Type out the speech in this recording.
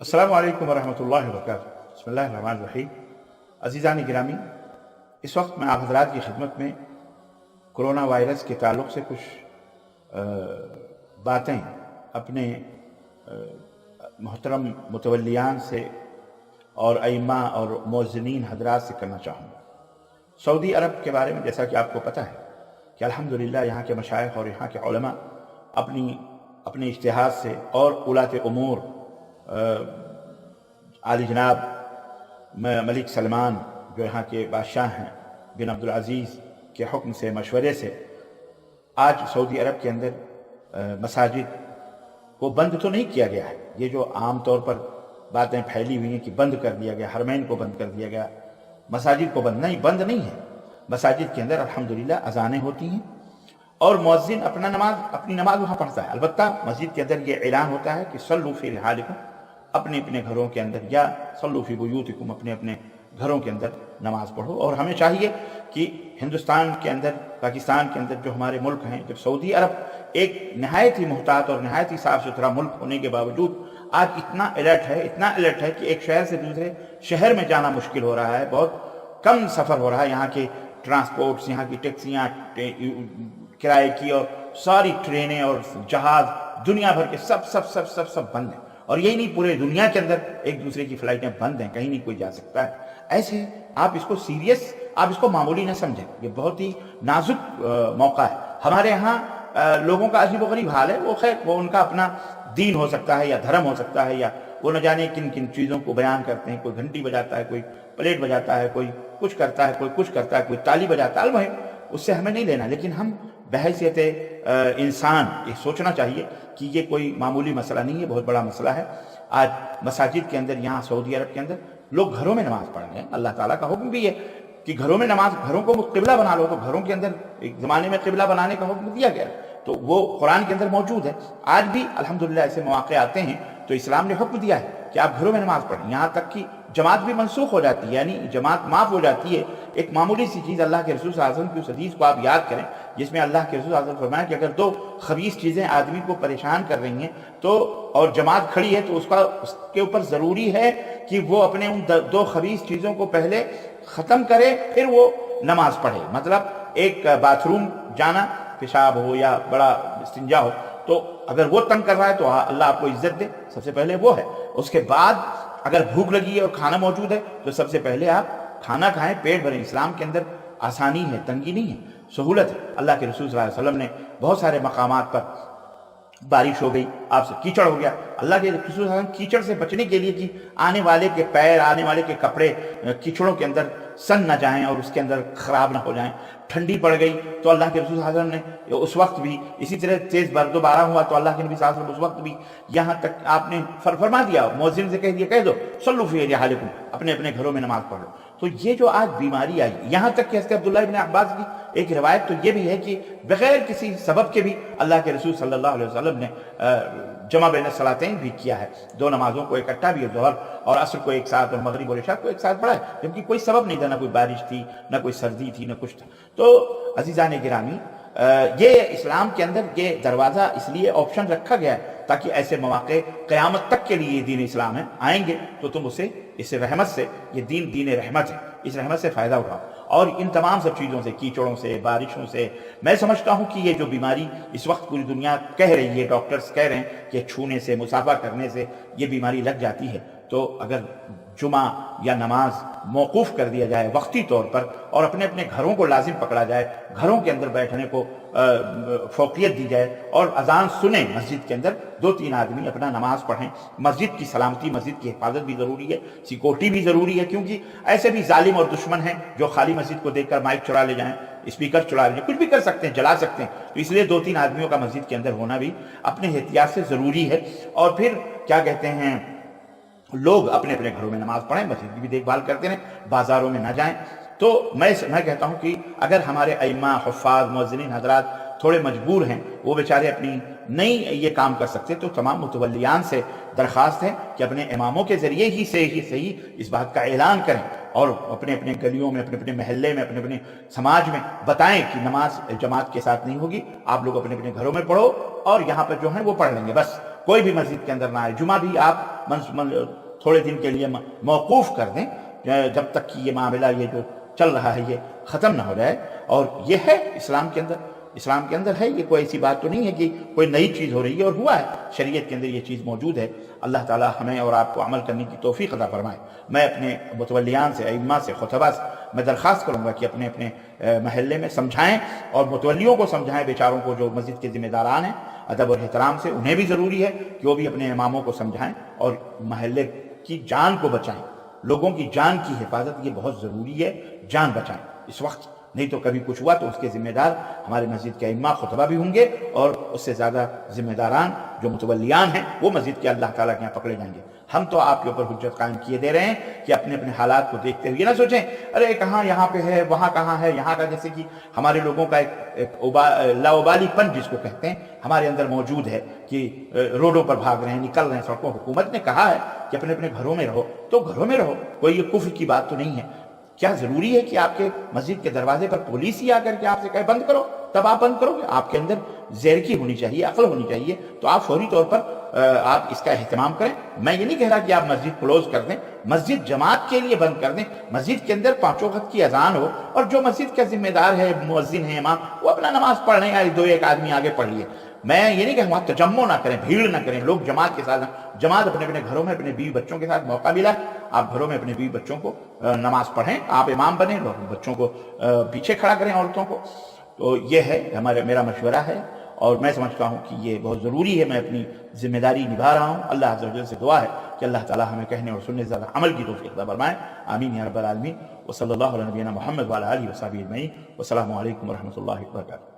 अस्सलामु अलैकुम वरहमतुल्लाहि वबरकातुहू। बिस्मिल्लाहिर्रहमानिर्रहीम। अज़ीज़ान गिरामी, इस वक्त मैं आप हज़रात की खिदमत में कोरोना वायरस के ताल्लुक़ से कुछ बातें अपने मोहतरम मुतवल्लियान से और अइम्मा और मुअज़्ज़िनीन हज़रात से करना चाहूँगा। सऊदी अरब के बारे में जैसा कि आपको पता है कि अल्हम्दुलिल्लाह यहाँ के मशाइख़ और यहाँ के उलमा अपने इज्तिहाद से और उलात उमूर आली जनाब मलिक सलमान जो यहाँ के बादशाह हैं बिन अब्दुल अज़ीज़ के हुक्म से मशवरे से आज सऊदी अरब के अंदर मसाजिद को बंद तो नहीं किया गया है। ये जो आम तौर पर बातें फैली हुई हैं कि बंद कर दिया गया, हरमैन को बंद कर दिया गया, मसाजिद को बंद नहीं है। मसाजिद के अंदर अल्हम्दुलिल्लाह अज़ानें होती हैं और मुअज़्ज़िन अपनी नमाज वहाँ पढ़ता है। अलबत्ता मस्जिद के अंदर ये ऐलान होता है कि सल्लू फ़ी रिहालिकुम, अपने अपने घरों के अंदर, या सल्लू फ़ी बुयूतिकुम, अपने अपने घरों के अंदर नमाज पढ़ो। और हमें चाहिए कि हिंदुस्तान के अंदर, पाकिस्तान के अंदर जो हमारे मुल्क हैं, जब सऊदी अरब एक नहायत ही मुहतात और नहायत ही साफ़ सुथरा मुल्क होने के बावजूद आज इतना अलर्ट है कि एक शहर से दूसरे शहर में जाना मुश्किल हो रहा है। बहुत कम सफ़र हो रहा है। यहाँ के ट्रांसपोर्ट्स, यहाँ की टैक्सियाँ किराए की और सारी ट्रेनें और जहाज दुनिया भर के सब बंद हैं। और यही नहीं, पूरे दुनिया के अंदर एक दूसरे की फ्लाइटें बंद हैं, कहीं नहीं कोई जा सकता है। ऐसे आप इसको सीरियस, आप इसको मामूली न समझें। ये बहुत ही नाजुक मौका है। हमारे यहाँ लोगों का अजीब व गरीब हाल है। वो खैर वो उनका अपना दीन हो सकता है या धर्म हो सकता है, या वो न जाने किन किन चीज़ों को बयान करते हैं। कोई घंटी बजाता है, कोई प्लेट बजाता है, कोई कुछ करता है, कोई कुछ करता है, कोई ताली बजाता है। अलमुहिम उससे हमें नहीं लेना, लेकिन हम बहैसियत इंसान ये सोचना चाहिए कि ये कोई मामूली मसला नहीं है, बहुत बड़ा मसला है। आज मसाजिद के अंदर, यहाँ सऊदी अरब के अंदर लोग घरों में नमाज पढ़ रहे हैं। अल्लाह ताला का हुक्म भी है कि घरों में नमाज, घरों को क़िबला बना लो। तो घरों के अंदर एक ज़माने में क़िबला बनाने का हुक्म दिया गया, तो वो कुरान के अंदर मौजूद है। आज भी अल्हम्दुलिल्लाह ऐसे मौक़े आते हैं तो इस्लाम ने हुक्म दिया है कि आप घरों में नमाज पढ़ें। यहाँ तक कि जमात भी मनसूख हो जाती है, यानी जमात माफ़ हो जाती है। एक मामूली सी चीज़, अल्लाह के रसूल सल्लल्लाहु अलैहि वसल्लम की उस हदीस को आप याद करें जिसमें अल्लाह के रसूल सल्लल्लाहु अलैहि वसल्लम फरमाया कि अगर दो खबीस चीज़ें आदमी को परेशान कर रही हैं तो, और जमात खड़ी है, तो उसके ऊपर ज़रूरी है कि वो अपने उन दो खबीस चीज़ों को पहले ख़त्म करे, फिर वो नमाज पढ़े। मतलब एक बाथरूम जाना, पेशाब हो या बड़ा इस्तिंजा हो, तो अगर वो तंग कर रहा है तो अल्लाह आपको इज्जत दे, सबसे पहले वो है। उसके बाद अगर भूख लगी है और खाना मौजूद है तो सबसे पहले आप खाना खाएं, पेट भरें। इस्लाम के अंदर आसानी है, तंगी नहीं है, सहूलत है। अल्लाह के रसूल सल्लल्लाहु अलैहि वसल्लम ने बहुत सारे मकामात पर, बारिश हो गई, आपसे कीचड़ हो गया, अल्लाह के रसूल सल्लल्लाहु अलैहि वसल्लम कीचड़ से बचने के लिए कि आने वाले के पैर, आने वाले के कपड़े कीचड़ों के अंदर सन न जाएं और उसके अंदर ख़राब ना हो जाएं। ठंडी पड़ गई तो अल्लाह के रसूल सल्लल्लाहु अलैहि वसल्लम ने उस वक्त भी, इसी तरह तेज़ बर्फ़बारी हुआ तो अल्लाह के नबी सल्लल्लाहु अलैहि वसल्लम उस वक्त भी यहाँ तक आपने फरमा दिया, मुअज़्ज़िन से कह दिया, कह दो सल्लू फ़ी रिहालिकुम, अपने अपने घरों में नमाज पढ़ो। तो ये जो आज बीमारी आई, यहाँ तक कि हज़रत अब्दुल्लाह इब्न अब्बास की एक रिवायत तो ये भी है कि बग़ैर किसी सबब के भी अल्लाह के रसूल सल्लल्लाहु अलैहि वसल्लम ने जमा बैन सलातैन भी किया है। दो नमाजों को इकट्ठा भी, ज़ोहर और असर को एक साथ और मगरिब और इशा को एक साथ पढ़ा है, जबकि कोई सबब नहीं था, ना कोई बारिश थी, ना कोई सर्दी थी, ना कुछ था। तो अज़ीज़ान गिरामी, ये इस्लाम के अंदर ये दरवाज़ा इसलिए ऑप्शन रखा गया है ताकि ऐसे मौक़े क़यामत तक के लिए दीन इस्लाम है, आएंगे तो तुम उसे, इस रहमत से, ये दीन रहमत है, इस रहमत से फ़ायदा उठाओ। और इन तमाम सब चीज़ों से, कीचड़ों से, बारिशों से, मैं समझता हूँ कि ये जो बीमारी इस वक्त पूरी दुनिया कह रही है, डॉक्टर्स कह रहे हैं कि छूने से, मुसाफा करने से ये बीमारी लग जाती है, तो अगर जुमा या नमाज मौकूफ़ कर दिया जाए वक्ती तौर पर और अपने अपने घरों को लाजिम पकड़ा जाए, घरों के अंदर बैठने को फ़ौक़ियत दी जाए और अजान सुने मस्जिद के अंदर, 2-3 आदमी अपना नमाज पढ़ें। मस्जिद की सलामती, मस्जिद की हिफाजत भी ज़रूरी है, सिक्योरिटी भी ज़रूरी है, क्योंकि ऐसे भी जालिम और दुश्मन हैं जो खाली मस्जिद को देखकर माइक चुरा ले जाएं, स्पीकर चुरा ले जाएं, कुछ भी कर सकते हैं, जला सकते हैं। तो इसलिए 2-3 आदमियों का मस्जिद के अंदर होना भी अपने एहतियात से ज़रूरी है। और फिर क्या कहते हैं, लोग अपने अपने घरों में नमाज पढ़ें, मस्जिद की भी देखभाल करते रहें, बाज़ारों में ना जाएं। तो मैं कहता हूँ कि अगर हमारे अइम्मा, हुफ़्फ़ाज़, मुअज़्ज़िनीन हज़रात थोड़े मजबूर हैं, वो बेचारे अपनी नहीं ये काम कर सकते, तो तमाम मुतवल्लियान से दरख्वास्त है कि अपने इमामों के ज़रिए ही सही इस बात का ऐलान करें और अपने अपने गलियों में, अपने अपने महल्ले में, अपने अपने समाज में बताएं कि नमाज जमात के साथ नहीं होगी, आप लोग अपने अपने घरों में पढ़ो और यहाँ पर जो है वो पढ़ लेंगे, बस कोई भी मस्जिद के अंदर ना आए। जुमा भी आप تھوڑے دن کے لیے موقوف کر دیں جب تک کہ یہ معاملہ یہ جو چل رہا ہے یہ ختم نہ ہو جائے. اور یہ ہے اسلام کے اندر ہے، یہ کوئی ایسی بات تو نہیں ہے کہ کوئی نئی چیز ہو رہی ہے، اور ہوا ہے شریعت کے اندر یہ چیز موجود ہے. اللہ تعالی ہمیں اور آپ کو عمل کرنے کی توفیق عطا فرمائے. میں اپنے متولیان سے، ائمہ سے، خطبہ سے میں درخواست کروں گا کہ اپنے اپنے محلے میں سمجھائیں اور متولیوں کو سمجھائیں، بیچاروں کو جو مسجد کے ذمہ داران ہیں ادب اور احترام سے، انہیں بھی ضروری ہے کہ وہ بھی اپنے اماموں کو سمجھائیں اور محلے کی جان کو بچائیں. لوگوں کی جان کی حفاظت یہ بہت ضروری ہے، جان بچائیں اس وقت، نہیں تو کبھی کچھ ہوا تو اس کے ذمہ دار ہمارے مسجد کے ائمہ خطبہ بھی ہوں گے، اور اس سے زیادہ ذمہ داران جو متولیان ہیں وہ مسجد کے اللہ تعالیٰ کے یہاں پکڑے جائیں گے. ہم تو آپ کے اوپر حجت قائم کیے دے رہے ہیں کہ اپنے اپنے حالات کو دیکھتے ہوئے نہ سوچیں ارے کہاں یہاں پہ ہے وہاں کہاں ہے یہاں کا، جیسے کہ ہمارے لوگوں کا ایک لاوبالی پن جس کو کہتے ہیں ہمارے اندر موجود ہے کہ روڈوں پر بھاگ رہے ہیں، نکل رہے ہیں سڑکوں. حکومت نے کہا ہے کہ اپنے اپنے گھروں میں رہو تو گھروں میں رہو، کوئی یہ کفر کی بات تو نہیں ہے. کیا ضروری ہے کہ آپ کے مسجد کے دروازے پر پولیس ہی آ کر کے آپ سے کہے بند کرو تب آپ بند کرو گے؟ آپ کے اندر زیرکی ہونی چاہیے، عقل ہونی چاہیے. تو آپ فوری طور پر آپ اس کا اہتمام کریں. میں یہ نہیں کہہ رہا کہ آپ مسجد کلوز کر دیں، مسجد جماعت کے لیے بند کر دیں. مسجد کے اندر 5 وقت کی اذان ہو اور جو مسجد کا ذمہ دار ہے، مؤذن ہے، امام، وہ اپنا نماز پڑھ رہے ہیں، 2-1 آدمی آگے پڑھ لیے. میں یہ نہیں کہوں آپ تجمع نہ کریں، بھیڑ نہ کریں، لوگ جماعت کے ساتھ، جماعت اپنے اپنے گھروں میں اپنے بیوی بچوں کے ساتھ موقع ملا، آپ گھروں میں اپنے بیوی بچوں کو نماز پڑھیں، آپ امام بنیں، بچوں کو پیچھے کھڑا کریں، عورتوں کو. تو یہ ہے میرا مشورہ ہے، اور میں سمجھتا ہوں کہ یہ بہت ضروری ہے. میں اپنی ذمہ داری نبھا رہا ہوں. اللہ عز و جل سے دعا ہے کہ اللہ تعالی ہمیں کہنے اور سننے سے زیادہ عمل کی توفیق عطا فرمائے. آمین یا رب العالمین. وصلی اللہ علی نبینا محمد وعلی آلہ وصحبہ اجمعین. والسلام علیکم ورحمۃ اللہ وبرکاتہ.